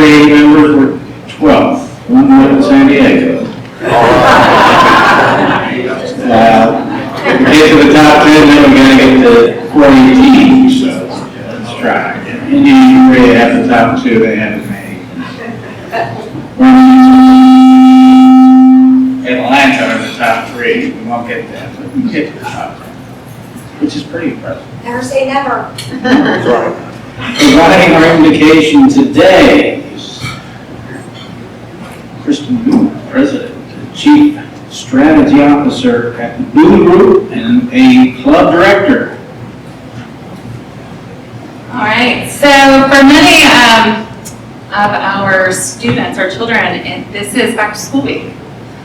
38 members, we're 12th, one more than San Diego. If we get to the top 10, then we're going to get to 418, so let's try. Indiana Ray have the top 2, they haven't made. Atlanta are the top 3, we won't get that, but we can get to the top 10, which is pretty impressive. Never say never. That's right. Providing our invocation today is Kristen Boone, President and Chief Strategy Officer at the Boone Group and a club director. All right, so for many of our students or children, this is back to school week.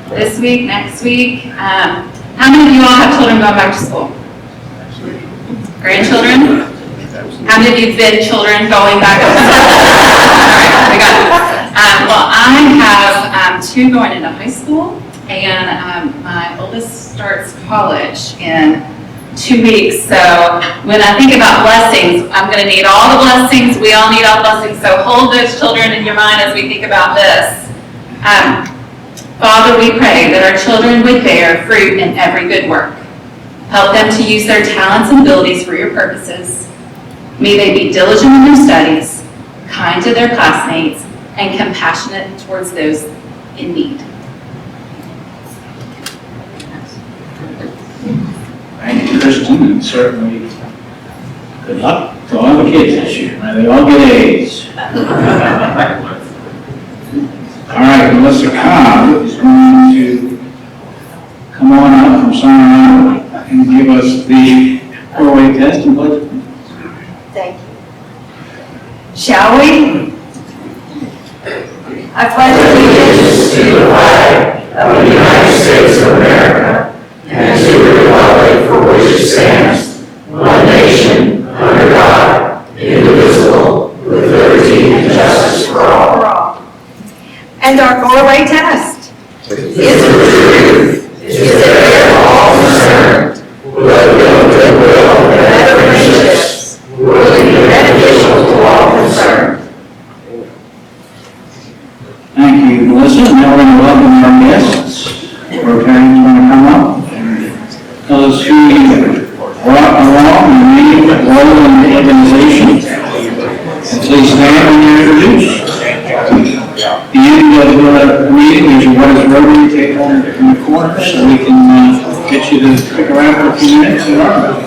This week, next week. How many of you all have children going back to school? Grandchildren? How many of you have been children going back to school? All right, we got it. Well, I have 2 going into high school, and my oldest starts college in 2 weeks. So when I think about blessings, I'm going to need all the blessings. We all need all blessings. So hold those children in your mind as we think about this. Father, we pray that our children would bear fruit in every good work. Help them to use their talents and abilities for your purposes. May they be diligent in their studies, kind to their classmates, and compassionate towards those in need. Thank you, Kristen, and certainly good luck to all the kids this year. May they all get A's. All right, Melissa Cobb is going to come on up from Sonora and give us the 4-way test and pledge. Thank you. Shall we? I pledge allegiance to the flag of the United States of America and to the republic for which it stands, one nation, under God, indivisible, with liberty and justice for all. And our 4-way test is the truth, is the fair of all concerned, with real goodwill and better friendships, will be beneficial to all concerned. Thank you, Melissa. Now we're going to welcome our guests. Rotarians want to come up and tell us who you brought along and your role in the organization. And please stand when you're introduced. At the end of the meeting, there's your What is Rotary table in the corner, so we can get you to stick around for a few minutes and learn about it.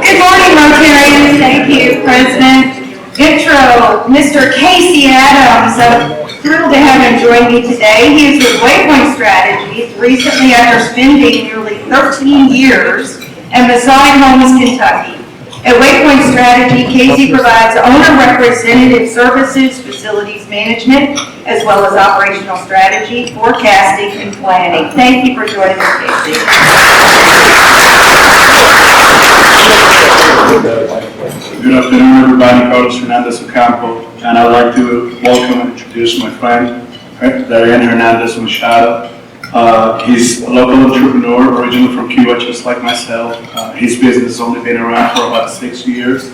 Good morning, Rotarians. Thank you, President. Intro, Mr. Casey Adams. I'm thrilled to have him join me today. He is with Waypoint Strategies, recently after spending nearly 13 years in Masonic Homes, Kentucky. At Waypoint Strategy, Casey provides owner-representative services, facilities management, as well as operational strategy, forecasting, and planning. Thank you for joining us, Casey. Good afternoon, everybody. Carlos Hernandez Ocampo, and I'd like to welcome and introduce my friend, Darian Hernandez Machado. He's a local entrepreneur, originally from Cuba, just like myself. His business has only been around for about 6 years,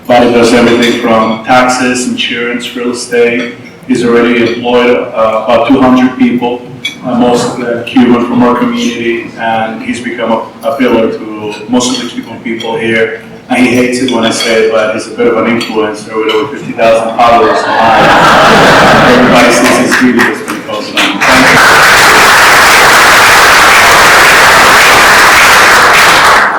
but he does everything from taxes, insurance, real estate. He's already employed about 200 people, most of them Cuban from our community, and he's become a pillar to most of the Cuban people here. And he hates it when I say it, but he's a bit of an influencer with over 50,000 followers online. Everybody sees his videos when he posts them.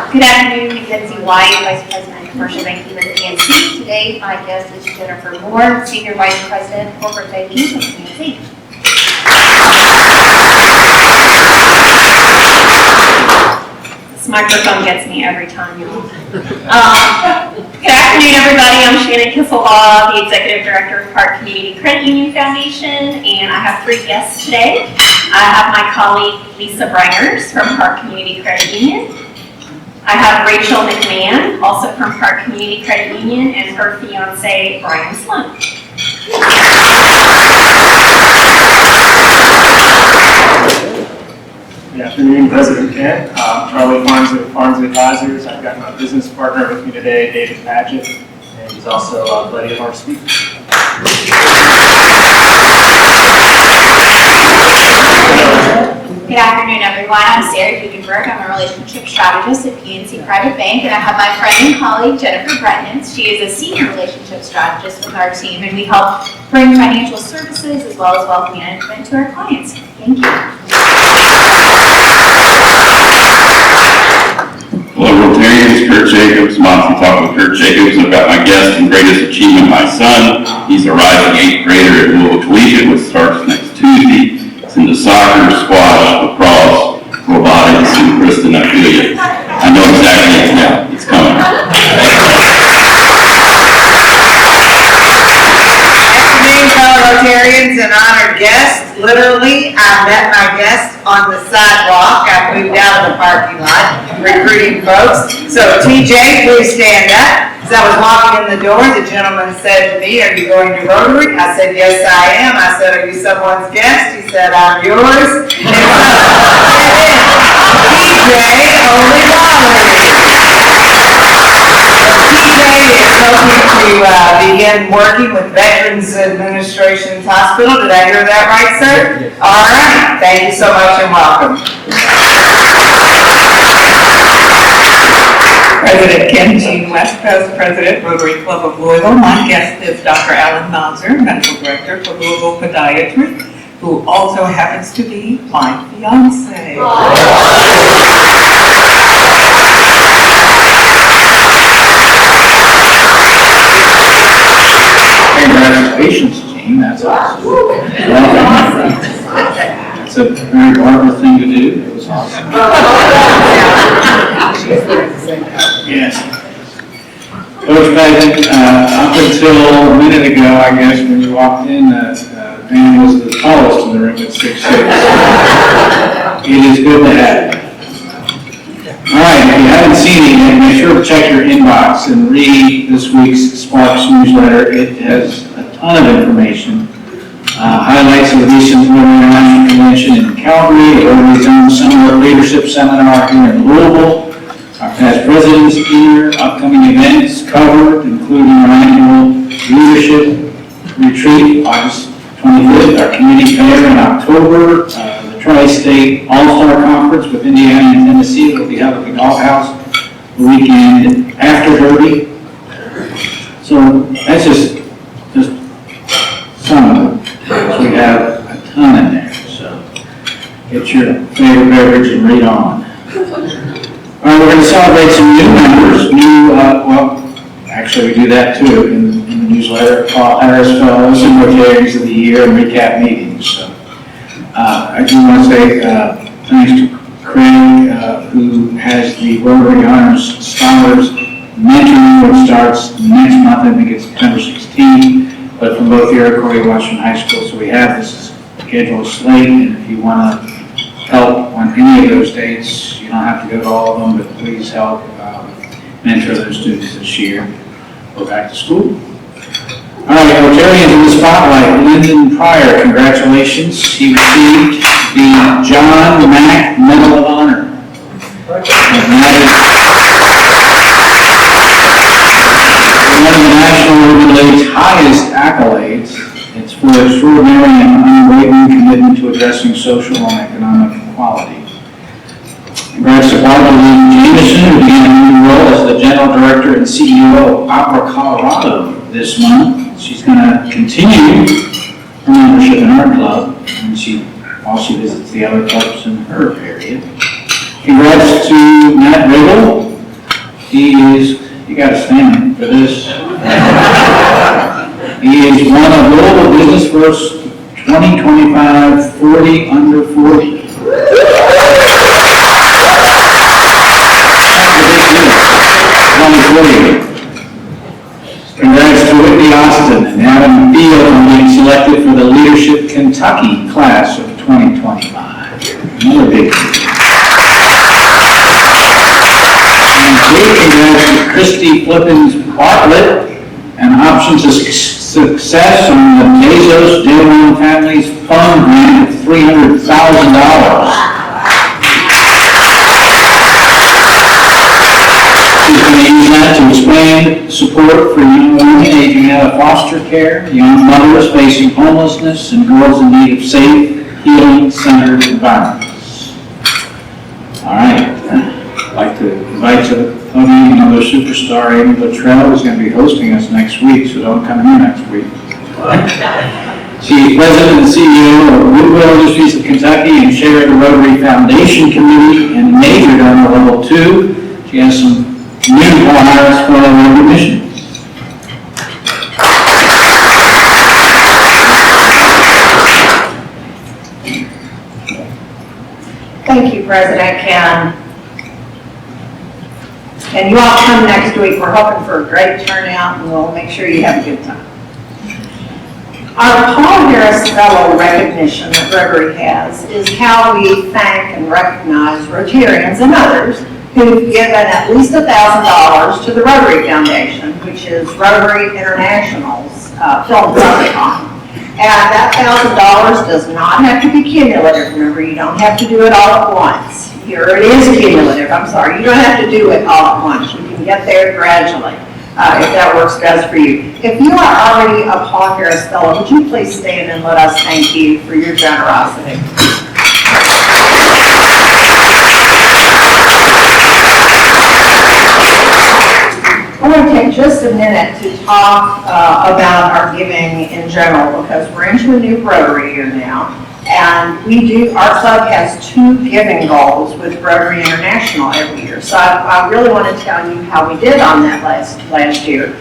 Good afternoon, Mackenzie White, Vice President of Commercial Banking with PNC. Today, my guest is Jennifer Moore, Senior Vice President of Corporate Banking with PNC. This microphone gets me every time. Good afternoon, everybody. I'm Shannon Kisselbaugh, the Executive Director of Park Community Credit Union Foundation, and I have 3 guests today. I have my colleague, Lisa Bringers from Park Community Credit Union. I have Rachel McMahon, also from Park Community Credit Union, and her fiance, Brian Sloan. Good afternoon, President Kent. Charlie Farms Advisors. I've got my business partner with me today, David Padgett, and She's also a buddy of our speakers. Good afternoon, everyone. I'm Sarah Hugenberg. I'm a relationship strategist at PNC Private Bank, and I have my friend and colleague, Jennifer Bretnitz. She is a senior relationship strategist with our team, and we help bring financial services as well as wealth management to our clients. Thank you. Hello, Rotarians. Kurt Jacobs, Monty talking with Kurt Jacobs. I've got my guest and greatest achievement, my son. He's a rising 8th grader at Louisville Collegiate, which starts next Tuesday. It's in the soccer, squash, lacrosse, robotics, and Kristen, I feel you. I know exactly it's coming. Afternoon, fellow Rotarians and honored guests. Literally, I met my guest on the sidewalk. I moved out of the parking lot, recruiting folks. So TJ, please stand up. As I was walking in the door, the gentleman said to me, "Are you going to Rotary?" I said, "Yes, I am." I said, "Are you someone's guest?" He said, "I'm yours." And so, TJ only volunteered. TJ is hoping to begin working with Veterans Administration's Hospital. Did I hear that right, sir? All right. Thank you so much and welcome. President Ken Jean West, President, Rotary Club of Louisville. My guest is Dr. Alan Mazur, Medical Director for Louisville Podiatry, who also happens to be my fiance. Congratulations, Gene, that's awesome. It's a very Barbara thing to do, it was awesome. Yes. Coach Paget, up until a minute ago, I guess, when you walked in, Dan was the tallest in the room at 6'6". It is good to have you. All right, if you haven't seen it yet, make sure to check your inbox and read this week's Sparks newsletter. It has a ton of information. Highlights of the recent Rotary International Convention in Calgary, a Rotary Zone Summer Leadership Seminar here in Louisville, our past presidents here, upcoming events covered, including our annual leadership retreat, August 25th, our community fair in October, the Tri-State All-Star Conference with Indiana and Tennessee that will be held at the Golf House the weekend after Derby. So that's just some of them. We have a ton in there, so get your favorite beverage and read on. All right, we're going to celebrate some new members, well, actually we do that too in the newsletter, Paul Harris Fellows and Rotarians of the Year and recap meetings. So I do want to say thanks to Craig, who has the Rotary Honors Scholars Mentoring, which starts next month, I think it's September 16th. But from both Iroquois and Washington High School, so we have this scheduled slate, and if you want to help on any of those dates, you don't have to go to all of them, but please help mentor those students this year. Go back to school. All right, Rotarians in the spotlight. Lyndon Pryor, congratulations. He received the John Mack Medal of Honor. And that is one of the National Rotary League's highest accolades. It's for extraordinary and unwavering commitment to addressing social and economic equality. Congrats to Barbara Lee Jameson, who began a new role as the General Director and CEO of Opera Colorado this month. She's going to continue her membership in our club, and while she visits the other clubs in her area. Congrats to Matt Riggle. You got to stand for this. He is one of Louisville Business First 2025 40 under 40. Congrats to Whitney Austin and Adam Field on being selected for the Leadership Kentucky class of 2025. Another big deal. Big congrats to Christy Flippins Bartlett and Options of Success on the Bezos Dillon Family's Fund Grant of $300,000. She's going to use that to expand support for young women aging out of foster care, young mothers facing homelessness, and girls in need of safe, healing-centered environments. All right, I'd like to invite to the podium another superstar, Amy Luttrell, who's going to be hosting us next week, so don't come here next week. She's President and CEO of Goodwill Industries of Kentucky and chair of the Rotary Foundation Committee and majored on the level 2. She has some new honors for recognition. Thank you, President Ken. And you all come next week. We're hoping for a great turnout, and we'll make sure you have a good time. Our Paul Harris Fellow recognition that Rotary has is how we thank and recognize Rotarians and others who've given at least $1,000 to the Rotary Foundation, which is Rotary International's philanthropic. And that $1,000 does not have to be cumulative. Remember, you don't have to do it all at once. Here it is cumulative, I'm sorry. You don't have to do it all at once. You can get there gradually, if that works best for you. If you are already a Paul Harris Fellow, would you please stand and let us thank you for your generosity? I want to take just a minute to talk about our giving in general, because we're into a new Rotary year now, and our club has 2 giving goals with Rotary International every year. So I really want to tell you how we did on that last year.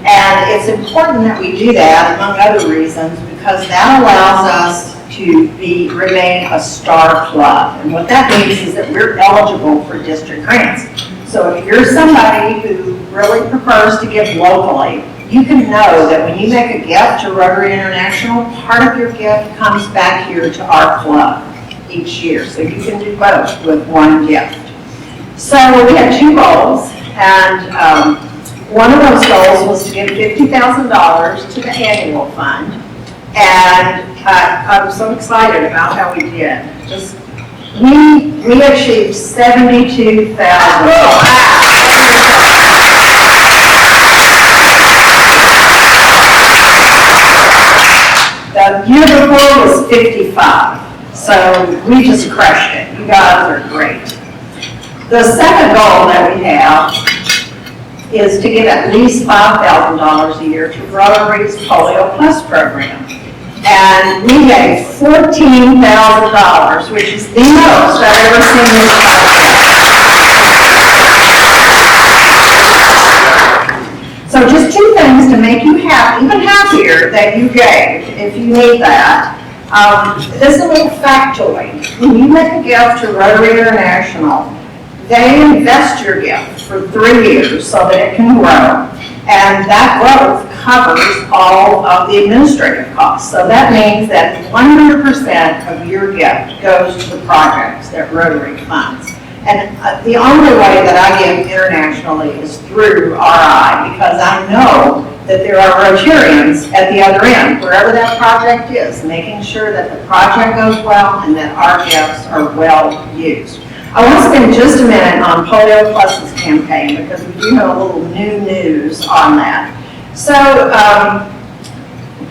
And it's important that we do that, among other reasons, because that allows us to remain a star club. And what that means is that we're eligible for district grants. So if you're somebody who really prefers to give locally, you can know that when you make a gift to Rotary International, part of your gift comes back here to our club each year. So you can do both with one gift. So we had 2 goals, and one of those goals was to give $50,000 to the annual fund. And I'm so excited about how we did. We achieved $72,000. The year before was 55, so we just crushed it. You guys are great. The second goal that we have is to give at least $5,000 a year to Rotary's Polio Plus program. And we gave $14,000, which is the most I've ever seen this project. So just 2 things to make you happy, even happier that you gave, if you need that. This is a little factoid. When you make a gift to Rotary International, they invest your gift for 3 years so that it can grow. And that growth covers all of the administrative costs. So that means that 100% of your gift goes to the projects that Rotary funds. And the only way that I give internationally is through RI, because I know that there are Rotarians at the other end, wherever that project is, making sure that the project goes well and that our gifts are well used. I want to spend just a minute on Polio Plus's campaign, because we do have a little new news on that. So,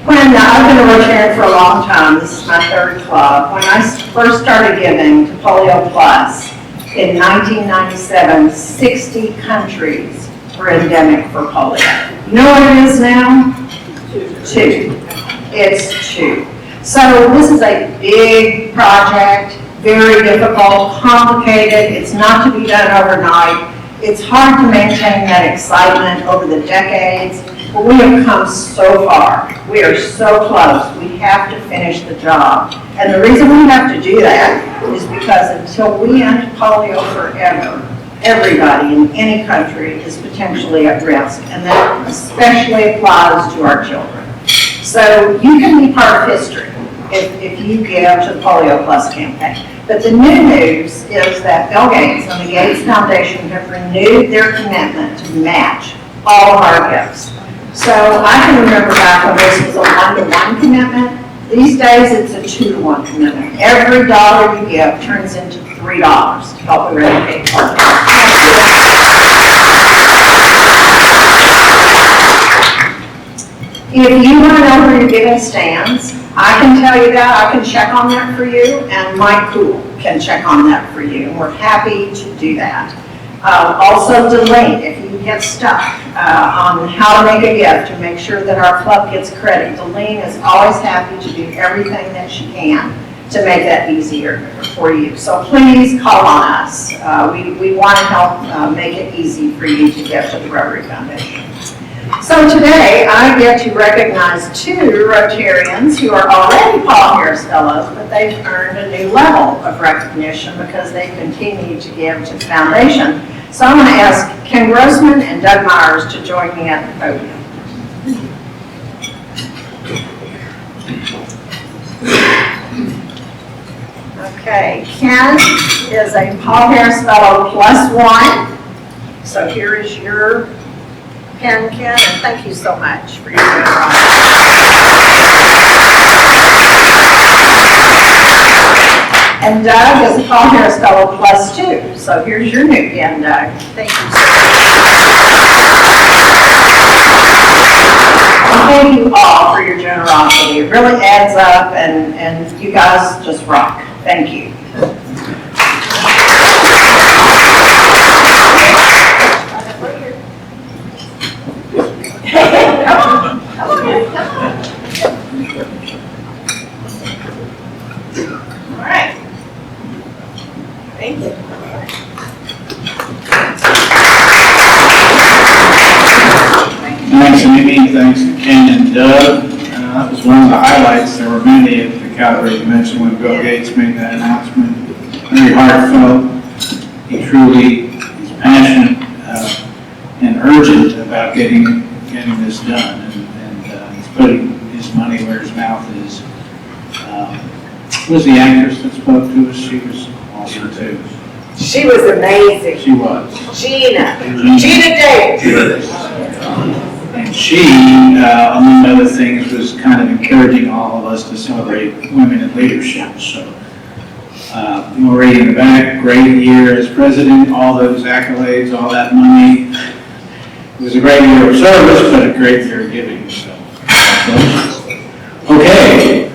when I've been a Rotarian for a long time, this is my 3rd club, when I first started giving to Polio Plus in 1997, 60 countries were endemic for polio. You know what it is now? 2. It's 2. So this is a big project. Very difficult, complicated. It's not to be done overnight. It's hard to maintain that excitement over the decades, but we have come so far. We are so close. We have to finish the job. And the reason we have to do that is because until we end polio forever, everybody in any country is potentially at risk, and that especially applies to our children. So you can be part of history if you give to the Polio Plus campaign. But the new news is that Bill Gates and the Gates Foundation have renewed their commitment to match all of our gifts. So I can remember back when this was a 1-to-1 commitment. These days it's a 2-to-1 commitment. Every dollar you give turns into $3 to help eradicate polio. If you want to know where your giving stands, I can tell you that, I can check on that for you, and Mike Cool can check on that for you, and we're happy to do that. Also, Delene, if you get stuck on how to make a gift to make sure that our club gets credit, Delene is always happy to do everything that she can to make that easier for you. So please call on us. We want to help make it easy for you to give to the Rotary Foundation. So today, I get to recognize two Rotarians who are already Paul Harris Fellows, but they've earned a new level of recognition because they continue to give to the foundation. So I'm going to ask Ken Grossman and Doug Myers to join me at the podium. Okay, Ken is a Paul Harris Fellow +1. So here is your pen, Ken, and thank you so much for your generosity. And Doug is a Paul Harris Fellow +2. So here's your new pen, Doug. Thank you so much. And thank you all for your generosity. It really adds up, and you guys just rock. Thank you. All right. Thank you. Thanks, Amy. Thanks to Ken and Doug. That was one of the highlights. There were many at the Calvary Convention when Bill Gates made that announcement. Very heartfelt. He truly is passionate and urgent about getting this done, and he's putting his money where his mouth is. Who was the actress that spoke to us? She was awesome too. She was amazing. She was. Gina Davis. And she, among other things, was kind of encouraging all of us to celebrate women in leadership. So, Marie in the back, great year as president, all those accolades, all that money. It was a great year of service, but a great year of giving. So, okay.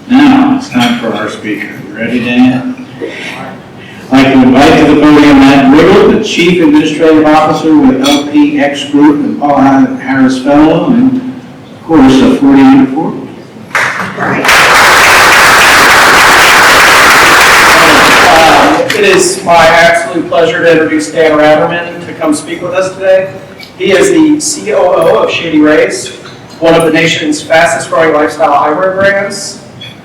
Now it's time for our speaker. You ready, Dan? I'd like to invite to the podium Matt Riggle, the Chief Administrative Officer with LPX Group and Paul Harris Fellow, and of course, a 40 under 40. It is my absolute pleasure to introduce Dan Ratterman to come speak with us today. He is the COO of Shady Rays, one of the nation's fastest growing lifestyle eyewear brands.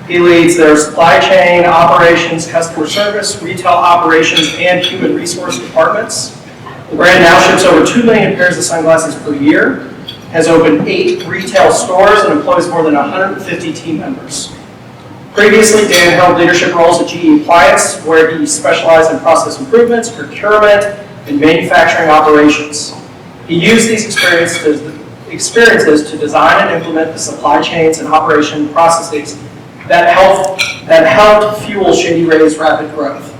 He leads their supply chain, operations, customer service, retail operations, and human resource departments. The brand now ships over 2 million pairs of sunglasses per year, has opened 8 retail stores, and employs more than 150 team members. Previously, Dan held leadership roles at GE Appliance, where he specialized in process improvements, procurement, and manufacturing operations. He used these experiences to design and implement the supply chains and operation processes that helped fuel Shady Rays' rapid growth.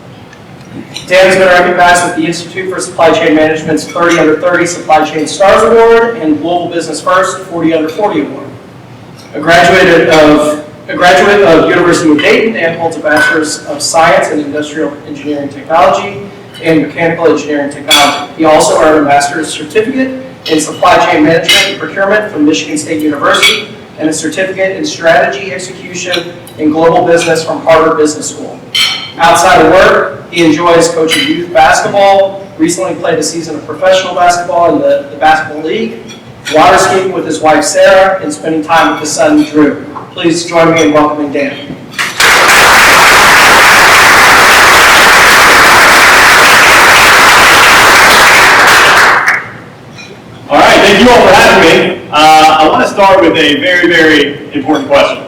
Dan has been recognized with the Institute for Supply Chain Management's 30 Under 30 Supply Chain Stars Award and Global Business First 40 Under 40 Award. A graduate of University of Dayton, Dan holds a Bachelor's of Science in Industrial Engineering Technology and Mechanical Engineering Technology. He also earned a Master's Certificate in Supply Chain Management and Procurement from Michigan State University and a Certificate in Strategy Execution in Global Business from Harvard Business School. Outside of work, he enjoys coaching youth basketball, recently played a season of professional basketball in the Basketball League, water skiing with his wife Sarah, and spending time with his son Drew. Please join me in welcoming Dan. All right, thank you all for having me. I want to start with a very, very important question.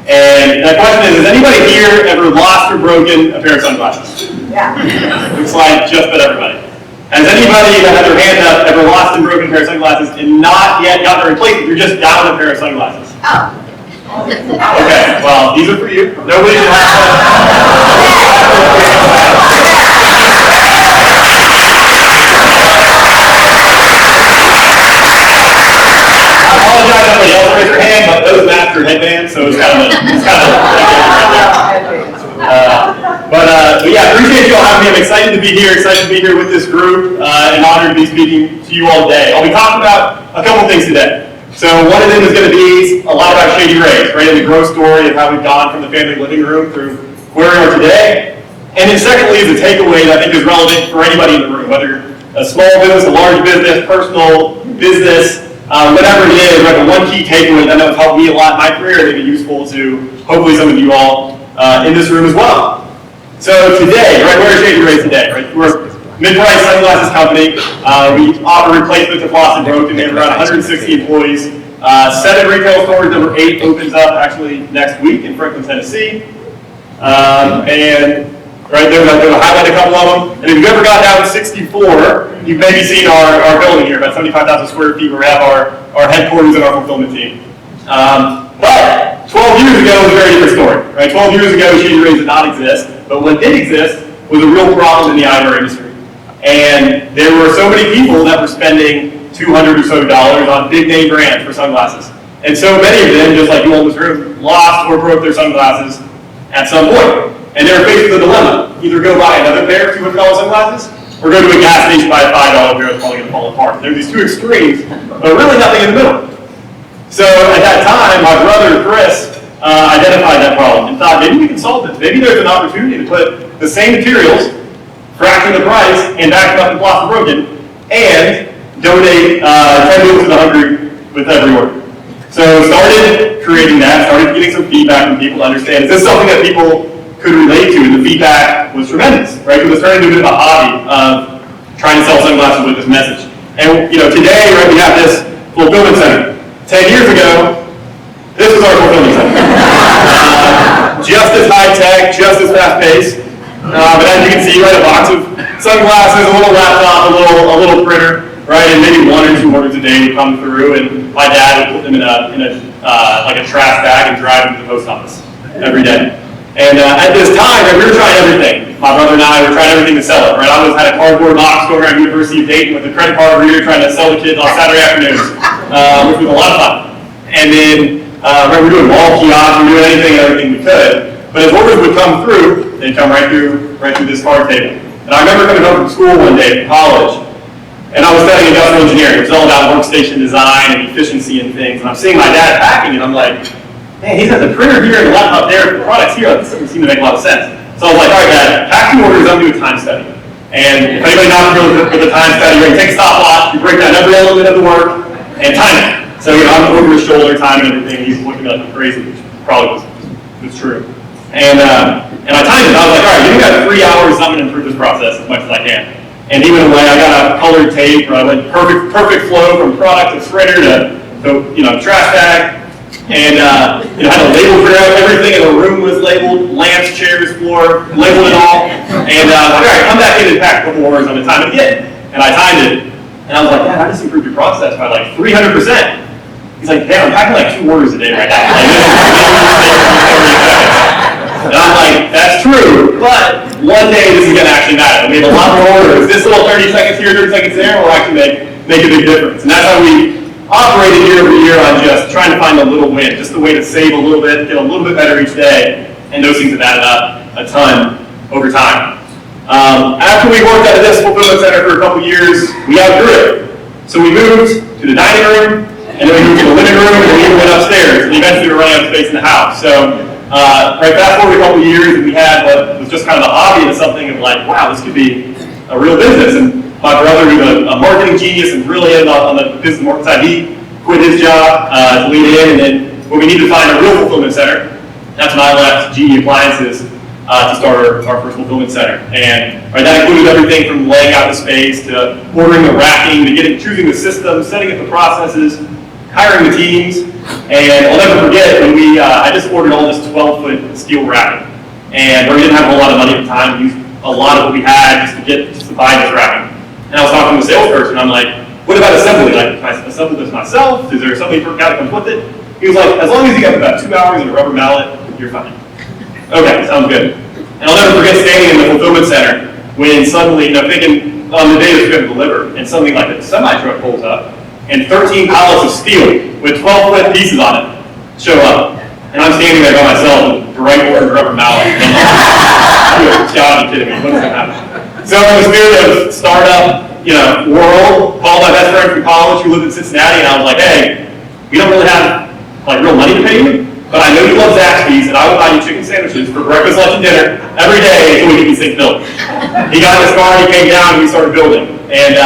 And that question is, has anybody here ever lost or broken a pair of sunglasses? Yeah. Looks like just about everybody. Has anybody that had their hand up ever lost and broken a pair of sunglasses and not yet gotten a replacement? You're just down a pair of sunglasses. Oh. Okay, well, these are for you. Nobody should I apologize up It's kind of but yeah, appreciate you all having me. I'm excited to be here with this group, and honored to be speaking to you all today. I'll be talking about a couple things today. So one of them is going to be a lot about Shady Rays, right, and the growth story of how we've gone from the family living room through where we are today. And then secondly is a takeaway that I think is relevant for anybody in the room, whether a small business, a large business, personal business, whatever it is, right, the one key takeaway that I know has helped me a lot in my career and may be useful to hopefully some of you all in this room as well. So today, right, where is Shady Rays today? Right, we're a mid-price sunglasses company. We offer replacements of lost and broken. We have around 160 employees. 7 retail stores. Number 8 opens up actually next week in Franklin, Tennessee. And right there, I'm going to highlight a couple of them. And if you've ever gone down to 64, you've maybe seen our building here, about 75,000 square feet, where we have our headquarters and our fulfillment team. But 12 years ago was a very different story. Right? 12 years ago, Shady Rays did not exist. But what did exist was a real problem in the eyewear industry. And there were so many people that were spending $200 or so on big name brands for sunglasses. And so many of them, just like you all in this room, lost or broke their sunglasses at some point. And they were faced with a dilemma. Either go buy another pair of $200 sunglasses, or go to a gas station buy a $5 pair that's probably going to fall apart. There are these two extremes, but really nothing in the middle. So at that time, my brother, Chris, identified that problem and thought, maybe we can solve this. Maybe there's an opportunity to put the same materials, fraction the price, and back them up and lost and broken, and donate 10 meals to the hungry with every order. So started creating that, started getting some feedback from people to understand, is this something that people could relate to? And the feedback was tremendous, right? It was turning into a bit of a hobby of trying to sell sunglasses with this message. And today, right, we have this fulfillment center. 10 years ago, this was our fulfillment center. Just as high tech, just as fast paced. But as you can see, right, a box of sunglasses, a little laptop, a little printer, right, and maybe 1 or 2 orders a day would come through, and my dad would put them in like a trash bag and drive them to the post office every day. And at this time, right, we were trying everything. My brother and I were trying everything to sell it, right? I had a cardboard box going around University of Dayton with a credit card reader trying to sell the kids on Saturday afternoons, which was a lot of fun. And then right, we were doing wall kiosks, we were doing anything and everything we could. But as orders would come through, they'd come right through this card table. And I remember coming home from school one day from college, and I was studying industrial engineering. It was all about workstation design and efficiency and things. And I'm seeing my dad packing, and I'm like, man, he's got the printer here and the laptop there, the products here. This doesn't seem to make a lot of sense. So I was like, all right, Dad, pack 2 orders, I'm doing a time study. And if anybody not familiar with the time study, you take a stopwatch, you break down every element of the work, and time it. So I'm over his shoulder, time and everything. He's looking at me like I'm crazy, which probably was true. And I timed it. I was like, all right, you got 3 hours. I'm going to improve this process as much as I can. And he went away. I got a colored tape. I went perfect flow from product to printer to trash bag. And had a label for everything. And the room was labeled, lamps, chairs, floor, labeled it all. And all right, come back in and pack a couple orders on the time it again. And I timed it. And I was like, I just improved your process by like 300%. He's like, damn, I'm packing like 2 orders a day right now. And I'm like, that's true, but one day this is going to actually matter. We have a lot more orders. This little 30 seconds here, 30 seconds there will actually make a big difference. And that's how we operated year over year on just trying to find a little win, just a way to save a little bit, get a little bit better each day, and those things have added up a ton over time. After we worked out of this fulfillment center for a couple years, we outgrew it. So we moved to the dining room, and then we moved to the living room, and then we even went upstairs, and eventually we were running out of space in the house. So fast forward a couple of years, and we had what was just kind of a hobby and something of like, wow, this could be a real business. And my brother, who's a marketing genius and really in on the business market side, he quit his job to lead in, and then when we needed to find a real fulfillment center, that's when I left GE Appliances to start our first fulfillment center. And that included everything from laying out the space to ordering the racking, to choosing the system, setting up the processes, hiring the teams. And I'll never forget when I just ordered all this 12-foot steel racking. And we didn't have a whole lot of money at the time. We used a lot of what we had just to buy this racking. And I was talking to the salesperson. I'm like, what about assembly? Like, can I assemble this myself? Is there something for that comes with it? He was like, as long as you have about 2 hours and a rubber mallet, you're fine. Okay, sounds good. And I'll never forget standing in the fulfillment center when suddenly, thinking on the day that we're going to deliver, and something like a semi-truck pulls up, and 13 pallets of steel with 12-foot pieces on it show up. And I'm standing there by myself with bright orange rubber mallet. You've got to be kidding me. What is going to happen? So in the spirit of startup, world, called my best friend from college who lived in Cincinnati, and I was like, hey, we don't really have like real money to pay you, but I know you love Zaxby's, and I will buy you chicken sandwiches for breakfast, lunch, and dinner every day until we get you 6 built. He got in his car, he came down, and we started building. And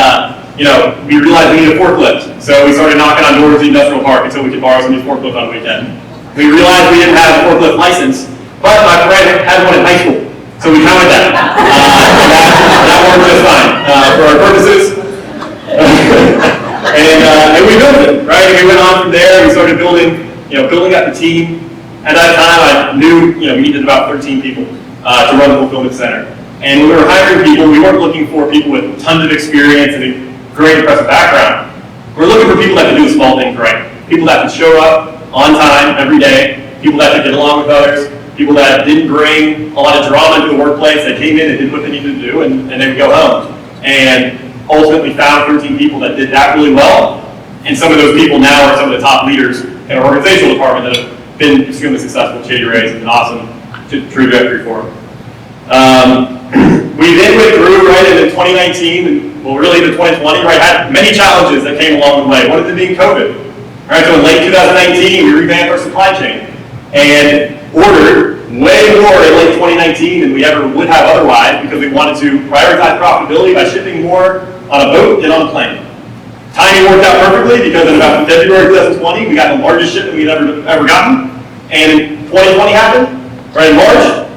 we realized we needed a forklift, so we started knocking on doors at the industrial park until we could borrow somebody's forklift on the weekend. We realized we didn't have a forklift license, but my friend had one in high school, so we counted that. That worked just fine for our purposes. And we built it, right? And we went on from there. We started building up the team. At that time, I knew, we needed about 13 people to run the fulfillment center. And when we were hiring people, we weren't looking for people with tons of experience and a great impressive background. We're looking for people that can do the small things right. People that can show up on time every day. People that can get along with others. People that didn't bring a lot of drama into the workplace. They came in and did what they needed to do, and they would go home. And ultimately found 13 people that did that really well. And some of those people now are some of the top leaders in our organizational department that have been extremely successful at Shady Rays and an awesome trajectory for them. We then went through right into 2019, and well, really into 2020, right, had many challenges that came along the way. One of them being COVID. Right, so in late 2019, we revamped our supply chain and ordered way more in late 2019 than we ever would have otherwise because we wanted to prioritize profitability by shipping more on a boat than on a plane. Timing worked out perfectly because in about February 2020, we got the largest shipment we'd ever gotten. And 2020 happened, right in March.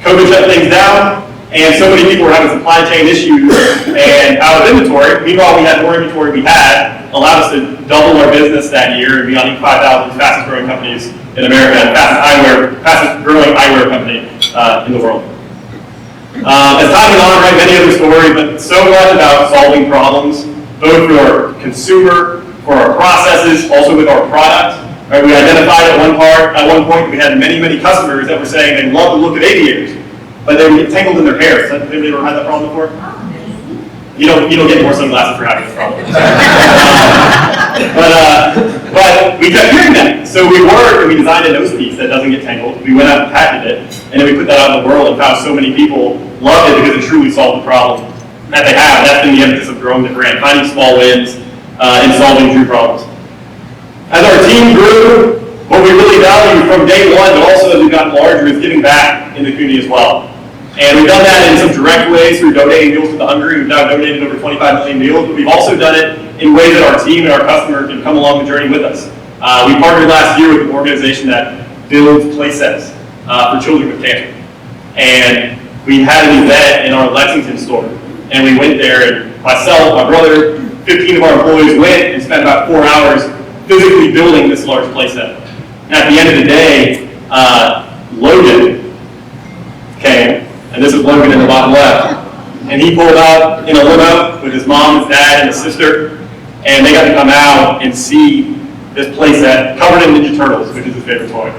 COVID shut things down, and so many people were having supply chain issues and out of inventory. Meanwhile, we had more inventory we had, allowed us to double our business that year and be on Inc. 5000's fastest growing companies in America and fastest growing eyewear company in the world. As time went on, right, many other stories, but so much about solving problems, both for our consumer, for our processes, also with our product. Right, we identified at one point we had many customers that were saying they love the look of aviators, but they would get tangled in their hair. Has anybody ever had that problem before? You don't get more sunglasses for having this problem. But we kept hearing that. So we worked and we designed a nose piece that doesn't get tangled. We went out and patented it, and then we put that out in the world and found so many people loved it because it truly solved the problem that they have. That's been the emphasis of growing the brand, finding small wins and solving true problems. As our team grew, what we really valued from day one, but also as we've gotten larger, is giving back in the community as well. And we've done that in some direct ways through donating meals to the hungry. We've now donated over 25 million meals, but we've also done it in ways that our team and our customers can come along the journey with us. We partnered last year with an organization that builds play sets for children with cancer. And we had an event in our Lexington store. And we went there, and myself, my brother, 15 of our employees went and spent about 4 hours physically building this large play set. And at the end of the day, Logan came, and this is Logan in the bottom left, and he pulled out in a limo with his mom, his dad, and his sister, and they got to come out and see this play set covered in Ninja Turtles, which is his favorite toy.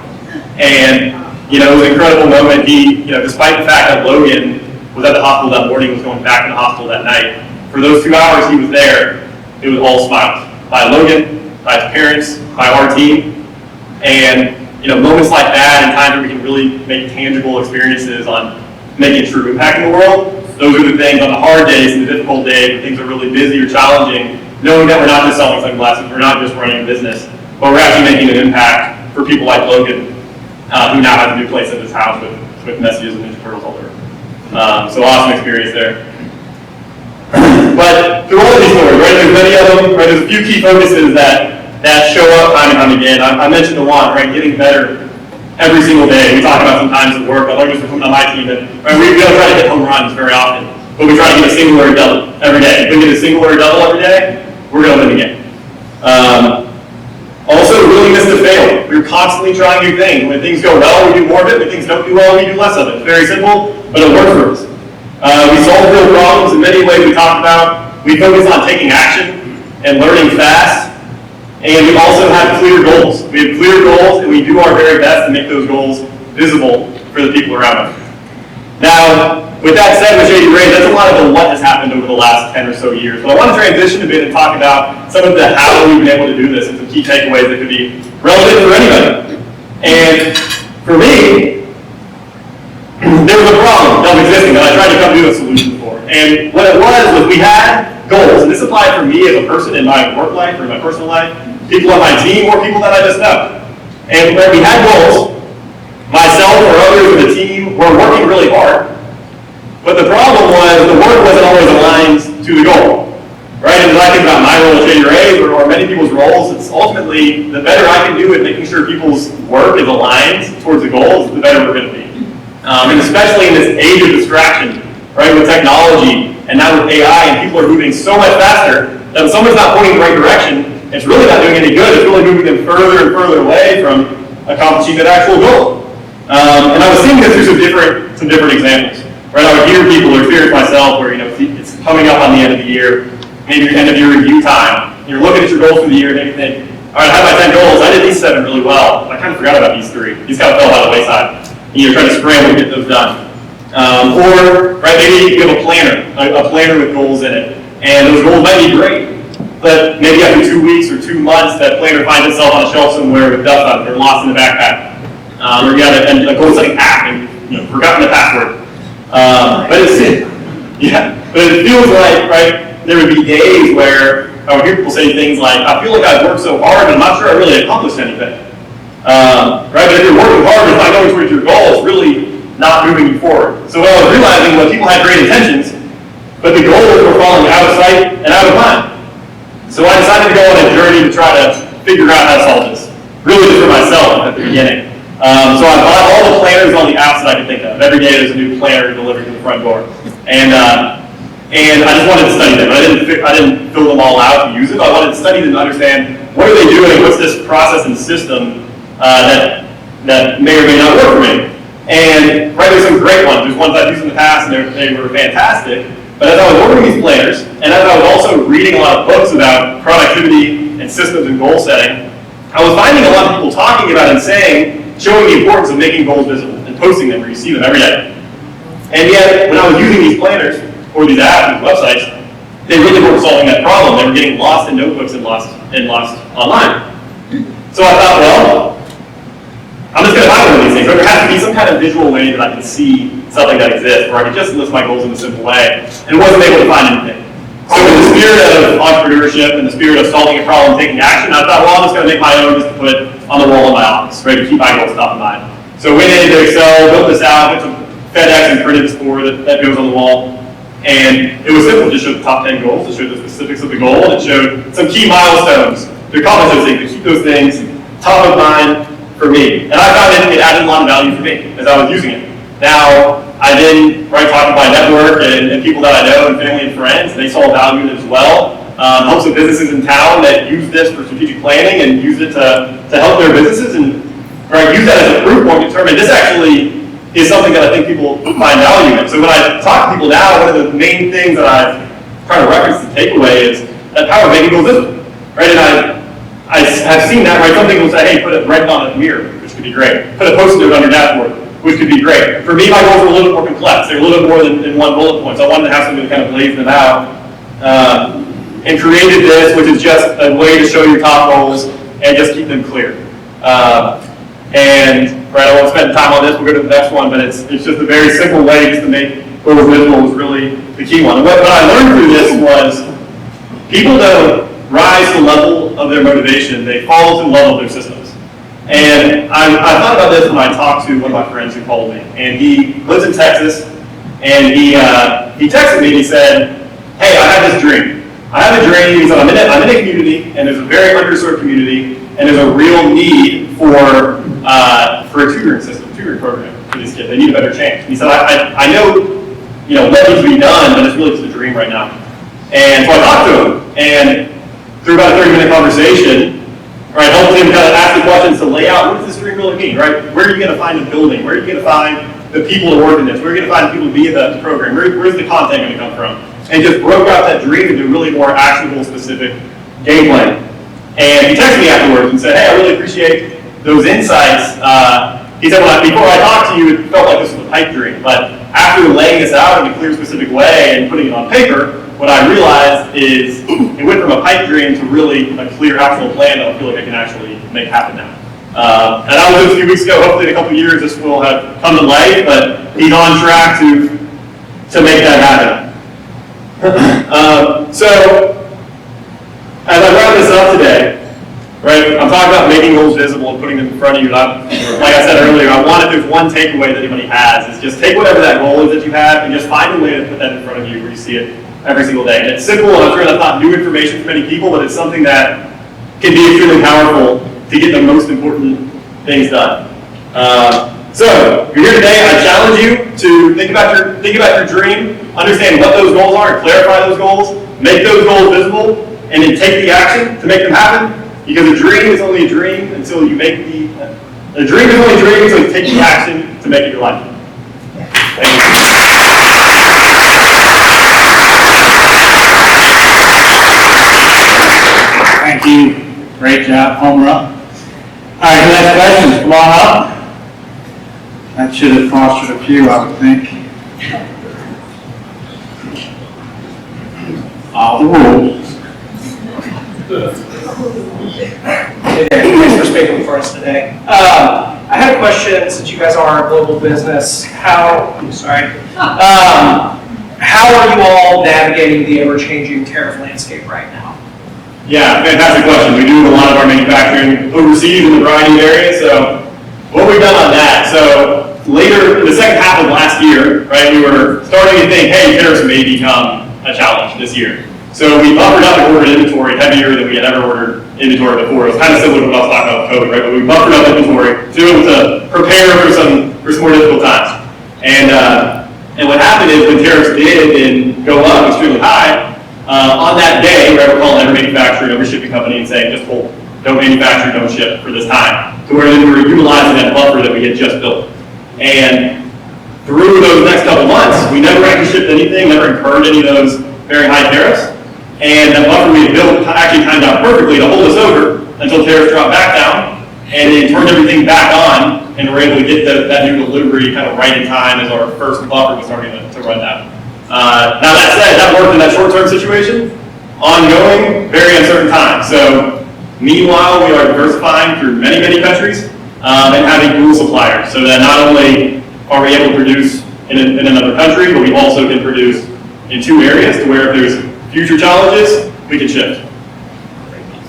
And, it was an incredible moment. He, despite the fact that Logan was at the hospital that morning, was going back to the hospital that night, for those 2 hours he was there, it was all smiles. By Logan, by his parents, by our team. And, moments like that and times where we can really make tangible experiences on making a true impact in the world, those are the things on the hard days and the difficult days when things are really busy or challenging, knowing that we're not just selling sunglasses, we're not just running a business, but we're actually making an impact for people like Logan, who now has a new place in his house with messages and Ninja Turtles all over. So awesome experience there. But through all of these stories, right, there's many of them, right, there's a few key focuses that show up time and time again. I mentioned the one, right, getting better every single day. We talk about sometimes at work, I learned this from someone on my team, that right, we don't try to hit home runs very often, but we try to get a single or a double every day. If we get a single or a double every day, we're going to win the game. Also, willingness to fail. We're constantly trying new things. When things go well, we do more of it. When things don't do well, we do less of it. It's very simple, but it works for us. We solve real problems in many ways we talked about. We focus on taking action and learning fast. And we also have clear goals. We have clear goals, and we do our very best to make those goals visible for the people around us. Now, with that said, with Shady Rays, that's a lot of what has happened over the last 10 or so years. But I want to transition a bit and talk about some of the how we've been able to do this and some key takeaways that could be relevant for anybody. And this apply for me as a person in my work life or in my personal life, people on my team, or people that I just know. And when we had goals, myself or others in the team were working really hard. But the problem was the work wasn't always aligned to the goal. Right? And as I think about my role at Shady Rays or many people's roles, it's ultimately the better I can do at making sure people's work is aligned towards the goals, the better we're going to be. And especially in this age of distraction, right, with technology and now with AI, and people are moving so much faster that if someone's not pointing in the right direction, it's really not doing any good. It's really moving them further and further away from accomplishing that actual goal. And I was thinking this through some different examples. Right, I would hear people or experience myself where it's coming up on the end of the year. Maybe your end of year review time, you're looking at your goals for the year and you think, all right, I have my 10 goals, I did these 7 really well. I kind of forgot about these 3. These kind of fell by the wayside. And you're trying to scramble to get those done. Or, right, maybe you have a planner with goals in it. And those goals might be great, but maybe after 2 weeks or 2 months, that planner finds itself on a shelf somewhere with dust on it or lost in the backpack. Or you have a goal-setting app and forgotten the password. But it feels like, right, there would be days where I would hear people say things like, I feel like I've worked so hard, but I'm not sure I really accomplished anything. Right? But if you're working hard and not going towards your goal, it's really not moving you forward. So what I was realizing was people had great intentions, but the goals were falling out of sight and out of mind. So I decided to go on a journey to try to figure out how to solve this. Really just for myself at the beginning. So I bought all the planners on the apps that I could think of. Every day there's a new planner delivered to the front door. And I just wanted to study them. I didn't fill them all out to use it. I wanted to study them to understand what are they doing, what's this process and system that may or may not work for me. And right, there's some great ones. There's ones I've used in the past and they were fantastic. But as I was ordering these planners, and as I was also reading a lot of books about productivity and systems and goal setting, I was finding a lot of people talking about and showing the importance of making goals visible and posting them where you see them every day. And yet, when I was using these planners, or these apps, these websites, they really weren't solving that problem. They were getting lost in notebooks and lost online. So I thought, well, I'm just going to buy one of these things. There has to be some kind of visual way that I can see something that exists, where I can just list my goals in a simple way, and wasn't able to find anything. So in the spirit of entrepreneurship and the spirit of solving a problem, taking action, I thought, well, I'm just going to make my own just to put on the wall in my office, ready to keep my goals top of mind. So went into Excel, built this out, went to FedEx and printed this board that goes on the wall. And it was simple, it just showed the top 10 goals, it showed the specifics of the goal, and it showed some key milestones to accomplish those things, to keep those things top of mind for me. And I found it added a lot of value for me as I was using it. Now, I then talk to my network and people that I know and family and friends, and they saw value in it as well. Help some businesses in town that use this for strategic planning and use it to help their businesses and use that as a proof point to determine this actually is something that I think people find value in. So when I talk to people now, one of the main things that I've tried to reference the takeaway is that power of making goals visible, right? And I have seen that, right? Some people say, hey, put it right on a mirror, which could be great. Put a post-it note on your dashboard, which could be great. For me, my goals are a little bit more complex. They're a little bit more than one bullet point. So I wanted to have something to kind of blaze them out. And created this, which is just a way to show your top goals and just keep them clear. I won't spend time on this, we'll go to the next one, but it's just a very simple way just to make goals visible was really the key one. And what I learned through this was people don't rise to the level of their motivation, they fall to the level of their systems. And I thought about this when I talked to one of my friends who called me, and he lives in Texas, and he texted me and he said, hey, I have this dream. I have a dream, he said, I'm in a community, and there's a very underserved community, and there's a real need for a tutoring program for these kids. They need a better chance. He said, I know, what needs to be done, but it's really just a dream right now. And so I talked to him, and through about a 30-minute conversation, helped him kind of ask the questions to lay out, what does this dream really mean, right? Where are you going to find the building? Where are you going to find the people to work in this? Where are you going to find the people to be in the program? Where's the content going to come from? And just broke out that dream into a really more actionable, specific game plan. And he texted me afterwards and said, hey, I really appreciate those insights. He said, before I talked to you, it felt like this was a pipe dream. But after laying this out in a clear, specific way and putting it on paper, what I realized is it went from a pipe dream to really a clear, actual plan that I feel like I can actually make happen now. And that was a few weeks ago. Hopefully in a couple of years this will have come to light, but he's on track to make that happen. So as I wrap this up today, right, I'm talking about making goals visible and putting them in front of you. And like I said earlier, I want if there's one takeaway that anybody has, is just take whatever that goal is that you have and just find a way to put that in front of you where you see it every single day. And it's simple, and I'm sure that's not new information for many people, but it's something that can be extremely powerful to get the most important things done. So, if you're here today, I challenge you to think about your dream, understand what those goals are, and clarify those goals, make those goals visible, and then take the action to make them happen. Because a dream is only a dream until you make a dream is only a dream until you take the action to make it your life. Thank you. Thank you. Great job. Home run. All right, next questions. Come on up. That should have fostered a few, I would think. All the rules. Hey there, thanks for speaking for us today. I had a question, since you guys are a global business, how are you all navigating the ever-changing tariff landscape right now? Yeah, fantastic question. We do a lot of our manufacturing overseas in the variety of areas, so what we've done on that, so later, in the second half of last year, right, we were starting to think, hey, tariffs may become a challenge this year. So we buffered up and ordered inventory heavier than we had ever ordered inventory before. It was kind of similar to what I was talking about with COVID, right? But we buffered up inventory to be able to prepare for some more difficult times. And what happened is when tariffs did go up extremely high, on that day, we're calling every manufacturer and every shipping company and saying, just hold, don't manufacture, don't ship for this time. To where then we were utilizing that buffer that we had just built. And through those next couple months, we never actually shipped anything, never incurred any of those very high tariffs. And that buffer we had built actually timed out perfectly to hold us over until tariffs dropped back down, and then turned everything back on, and we're able to get that new delivery kind of right in time as our first buffer was starting to run down. Now that said, that worked in that short-term situation. Ongoing, very uncertain times. So meanwhile, we are diversifying through many, many countries and having dual suppliers, so that not only are we able to produce in another country, but we also can produce in two areas to where if there's future challenges, we can shift.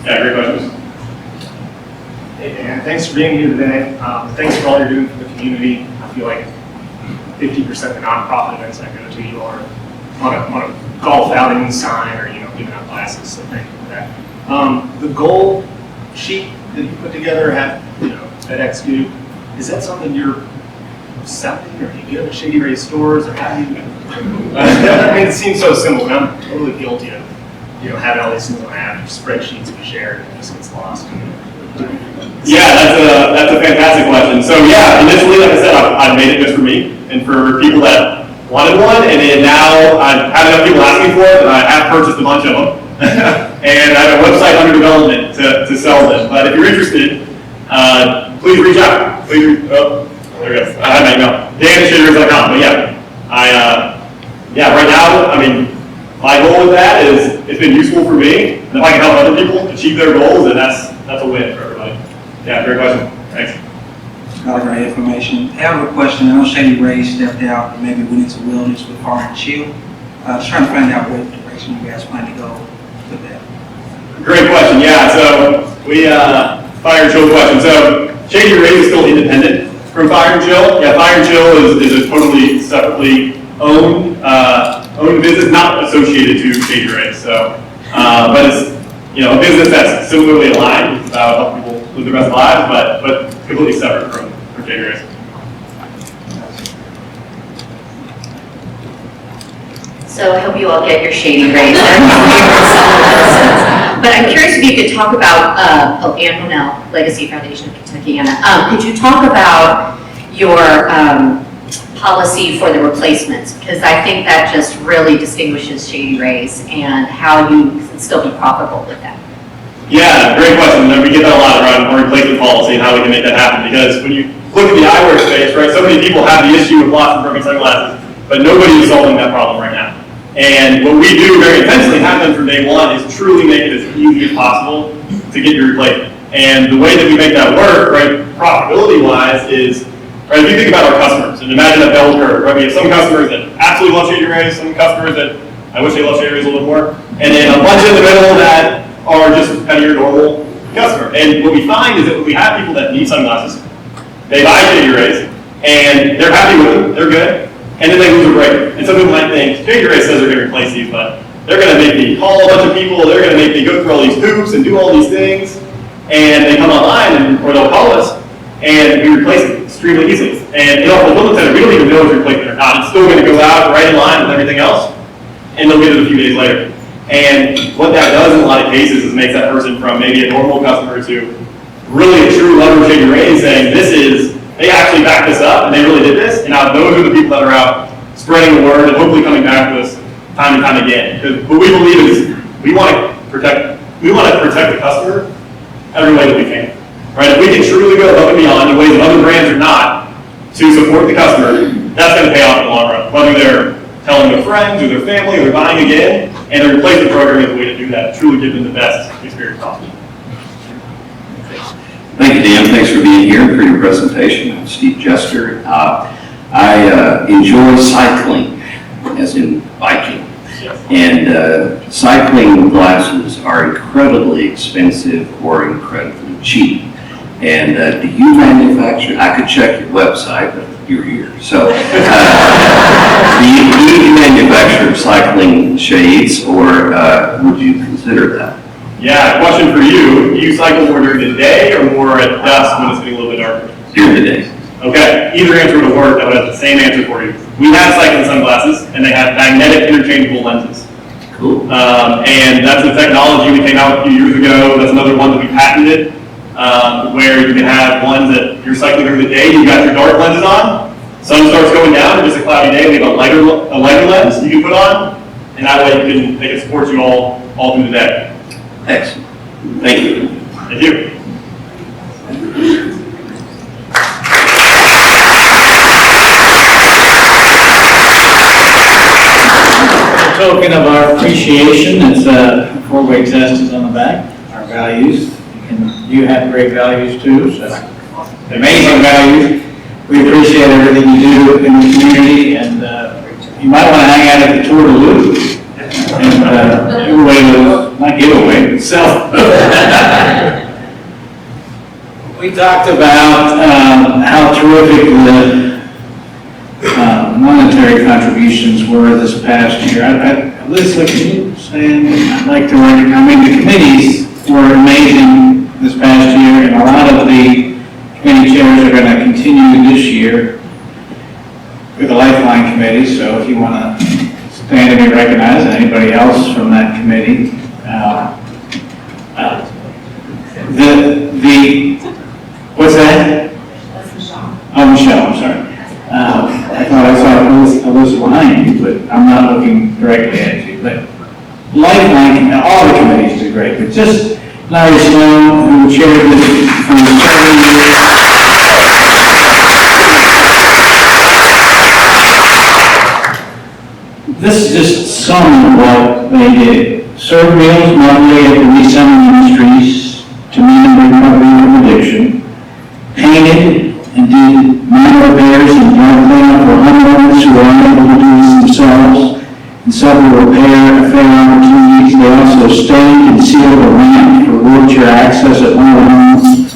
Yeah, great questions. Hey, Dan, thanks for being here today. Thanks for all you're doing for the community. I feel like 50% of the nonprofit events I go to, you are on a golf outing sign or, giving out classes, so thank you for that. The goal sheet that you put together at, FedEx do, is that something you're selling, or do you get it at Shady Rays stores, or how do you? I mean, it seems so simple, and I'm totally guilty of, having all these things on apps, spreadsheets we share, and it just gets lost. Yeah, that's a fantastic question. So yeah, initially, like I said, I made it just for me and for people that wanted one, and then now I've had enough people ask me for it, and I have purchased a bunch of them. And I have a website under development to sell them. But if you're interested, please reach out. There we go. I have my email. Dan@shadyrays.com. But yeah, right now, I mean, my goal with that is it's been useful for me, and if I can help other people achieve their goals, then that's a win for everybody. Yeah, great question. Thanks. All right, information. I have a question. I know Shady Rays stepped out and maybe went into wilderness with Fire and Chill. Just trying to find out what direction you guys plan to go with that. Great question. Yeah, so we Fire and Chill question. So Shady Rays is still independent from Fire and Chill. Yeah, Fire and Chill is a totally separately owned business, not associated to Shady Rays. So, but it's a business that's similarly aligned. It's about helping people live their best lives, but completely separate from Shady Rays. So I hope you all get your Shady Rays. But I'm curious if you could talk about, Ann Monell, Legacy Foundation of Kentucky, Anna. Could you talk about your policy for the replacements? Because I think that just really distinguishes Shady Rays and how you can still be profitable with that. Yeah, great question. And we get that a lot around our replacement policy and how we can make that happen. Because when you look at the eyewear space, right, so many people have the issue with lost and broken sunglasses, but nobody is solving that problem right now. And what we do very intentionally have done from day one is truly make it as easy as possible to get your replacement. And the way that we make that work, right, profitability-wise, is, right, if you think about our customers, and imagine a bell curve, right, we have some customers that absolutely love Shady Rays, some customers that I wish they loved Shady Rays a little bit more, and then a bunch in the middle that are just kind of your normal customer. And what we find is that when we have people that need sunglasses, they buy Shady Rays, and they're happy with them, they're good, and then they lose a break. And some people might think, Shady Ray says they're going to replace these, but they're going to make me call a bunch of people, they're going to make me go through all these hoops and do all these things, and they come online, or they'll call us, and we replace it extremely easily. And in our fulfillment center, we don't even know if it's replacement or not. It's still going to go out right in line with everything else, and they'll get it a few days later. And what that does in a lot of cases is makes that person from maybe a normal customer to really a true lover of Shady Rays saying, they actually backed this up, and they really did this, and now those are the people that are out spreading the word and hopefully coming back to us time and time again. Because what we believe is we want to protect the customer every way that we can. Right? If we can truly go above and beyond in ways that other brands are not to support the customer, that's going to pay off in the long run. Whether they're telling their friends or their family or they're buying again, and the replacement program is the way to do that, truly give them the best experience possible. Thank you, Dan. Thanks for being here and for your presentation. I'm Steve Jester. I enjoy cycling, as in biking. And cycling glasses are incredibly expensive or incredibly cheap. And do you manufacture, I could check your website, but you're here. So do you manufacture cycling shades, or would you consider that? Yeah, question for you. Do you cycle more during the day or more at dusk when it's getting a little bit darker? During the day. Okay, either answer would work. I would have the same answer for you. We have cycling sunglasses, and they have magnetic interchangeable lenses. Cool. And that's a technology we came out with a few years ago. That's another one that we patented, where you can have ones that you're cycling during the day, you got your dark lenses on, sun starts going down, and it's a cloudy day, we have a lighter lens you can put on, and that way they can support you all through the day. Excellent. Thank you. Thank you. A token of our appreciation, it's a four-way test is on the back, our values. You have great values too, so amazing values. We appreciate everything you do in the community, and you might want to hang out at the Tour de Louvre and give away those, not give away, but sell. We talked about how terrific the monetary contributions were this past year. Lisa, can you stand? I'd like to recognize, I mean, the committees were amazing this past year, and a lot of the committee chairs are going to continue this year with the Lifeline Committee, so if you want to stand and be recognized, anybody else from that committee. What's that? Oh, Michelle, I'm sorry. I thought I saw Elizabeth behind you, but I'm not looking directly at you. But Lifeline, all the committees do great, but just Larry Sloan, who chaired this for 7 years. This is just some of what they did. Served meals monthly at the Resettlement Ministries to meet and recovery from addiction. Painted and did minor repairs and dry cleanup for homeowners who are unable to do this themselves. And several repair opportunities. They also staked and sealed a ramp for wheelchair access at one of the homes.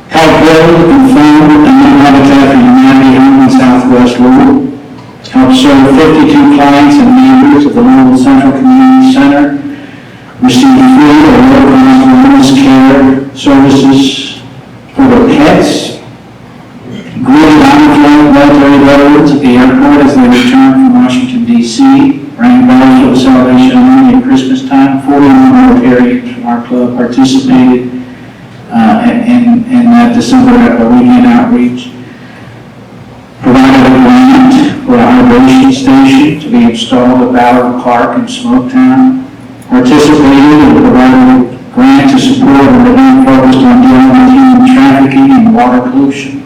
Helped build and fund a new Habitat for Humanity home in Southwest Louisville. Helped serve 52 clients and neighbors of the Louisville Central Community Center. Received free or low-cost wellness care services for their pets. Greeted on-flight military veterans at the airport as they returned from Washington, D.C. Rang bells for the Salvation Army at Christmas time. 41 Rotarians from our club participated in that December weekend outreach. Provided a grant for a hydration station to be installed at Ballard Park in Smoketown. Participated and provided a grant to support an event focused on dealing with human trafficking and water pollution.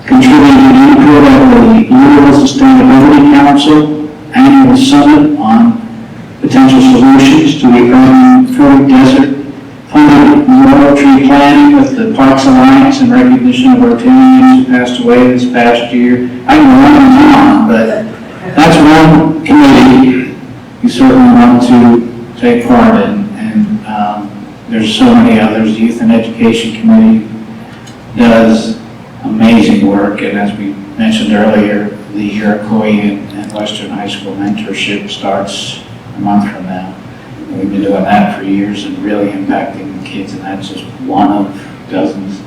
Contributed input at the Louisville Sustainability Council annual summit on potential solutions to the urban food desert. Funded rural tree planting with the Parks Alliance in recognition of Rotarians who passed away this past year. I can go on and on, but that's one committee you certainly want to take part in. And there's so many others. The Youth and Education Committee does amazing work, and as we mentioned earlier, the Iroquois and Western High School mentorship starts a month from now. And we've been doing that for years and really impacting the kids, and that's just one of dozens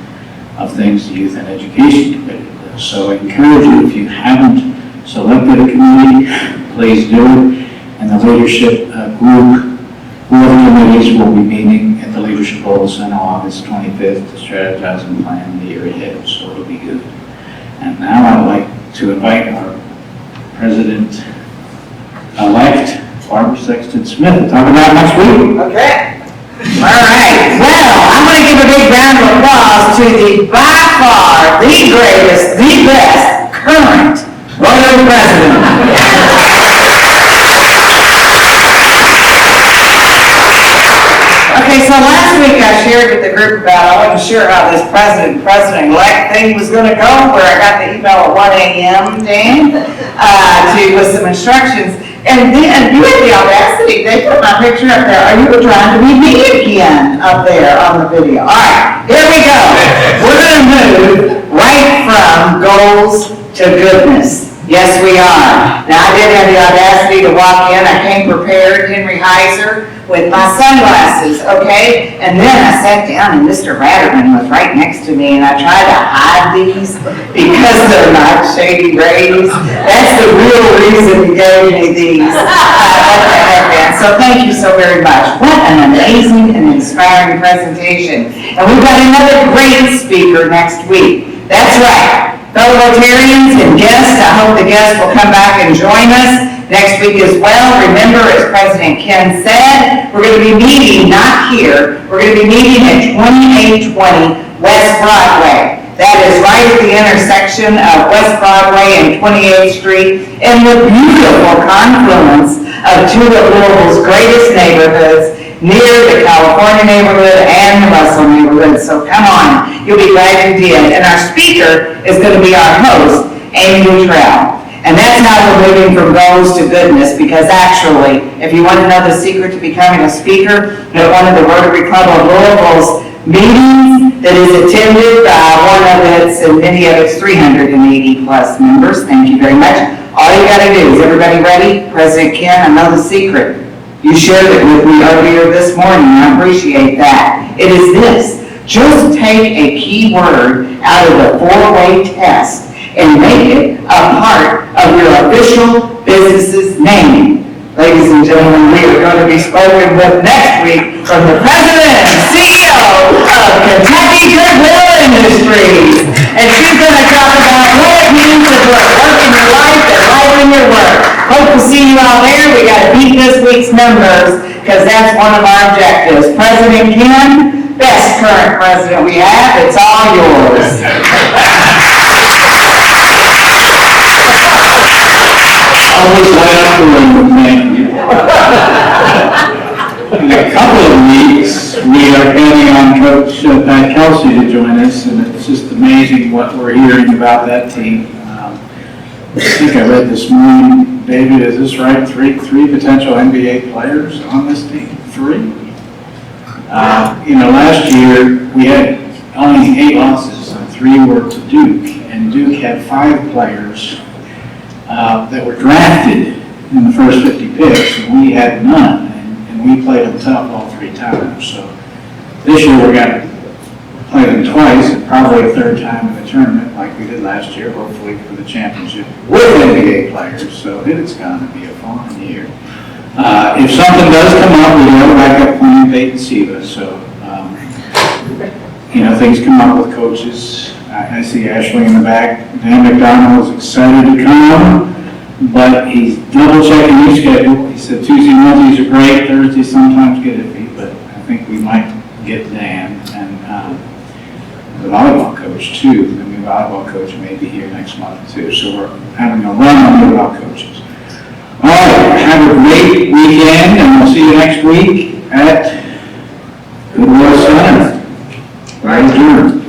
of things the Youth and Education Committee does. So I encourage you, if you haven't selected a committee, please do it. And the leadership group, board committees will be meeting at the Leadership Bowl Center August 25th to strategize and plan the year ahead, so it'll be good. And now I'd like to invite our President-elect, Barbara Sexton Smith, to talk about next week. Okay. All right. Well, I'm going to give a big round of applause to the by far the greatest, the best current Rotary president. Okay, so last week I shared with the group about, I wasn't sure how this president-elect thing was going to go, where I got the email at 1 a.m., Dan, with some instructions. And then, you had the audacity, they put my picture up there. Are you trying to be me again up there on the video? All right, here we go. We're going to move right from goals to goodness. Yes, we are. Now, I did have the audacity to walk in. I came prepared, Henry Heiser, with my sunglasses, okay? And then I sat down and Mr. Ratterman was right next to me, and I tried to hide these because they're not Shady Rays. That's the real reason he gave me these. So thank you so very much. What an amazing and inspiring presentation. And we've got another great speaker next week. That's right. Fellow Rotarians and guests, I hope the guests will come back and join us next week as well. Remember, as President Ken said, we're going to be meeting, not here, we're going to be meeting at 2820 West Broadway. That is right at the intersection of West Broadway and 28th Street in the beautiful confluence of two of Louisville's greatest neighborhoods, near the California neighborhood and the Russell neighborhood. So come on, you'll be glad you did. And our speaker is going to be our host, Amy Luttrell. And that's how we're moving from goals to goodness, because actually, if you want to know the secret to becoming a speaker, at one of the Rotary Club of Louisville's meetings that is attended by one of its, and many of its 380 plus members, thank you very much. All you got to do is, everybody ready? President Ken, I know the secret. You shared it with me earlier this morning, and I appreciate that. It is this: just take a key word out of the 4-way test and make it a part of your official business's name. Ladies and gentlemen, we are going to be spoken with next week from the President and CEO of Kentucky Goodwill Industries. And she's going to talk about what it means to put work in your life and life in your work. Hope to see you all there. We got to beat this week's numbers, because that's one of our objectives. President Ken, best current president we have, it's all yours. Always laugh for thank you. In a couple of weeks, we are counting on Coach Pat Kelsey to join us, and it's just amazing what we're hearing about that team. I think I read this morning, David, is this right? Three potential NBA players on this team? 3? Last year, we had only 8 losses, and 3 were to Duke, and Duke had 5 players that were drafted in the first 50 picks, and we had none, and we played them tough all 3 times. So this year we're going to play them twice, and probably a 3rd time in the tournament like we did last year, hopefully for the championship with NBA players. So it's going to be a fun year. If something does come up, we have a backup plan, Dayton Siva. So, things come up with coaches. I see Ashley in the back. Dan McDonald is excited to come, but he's double checking his schedule. He said Tuesday, Wednesdays are great, Thursdays sometimes get iffy, but I think we might get Dan. And the volleyball coach too, the new volleyball coach may be here next month too. So we're having a run on new volleyball coaches. All right, have a great weekend, and we'll see you next week at Goodwill Center. Right, adjourned.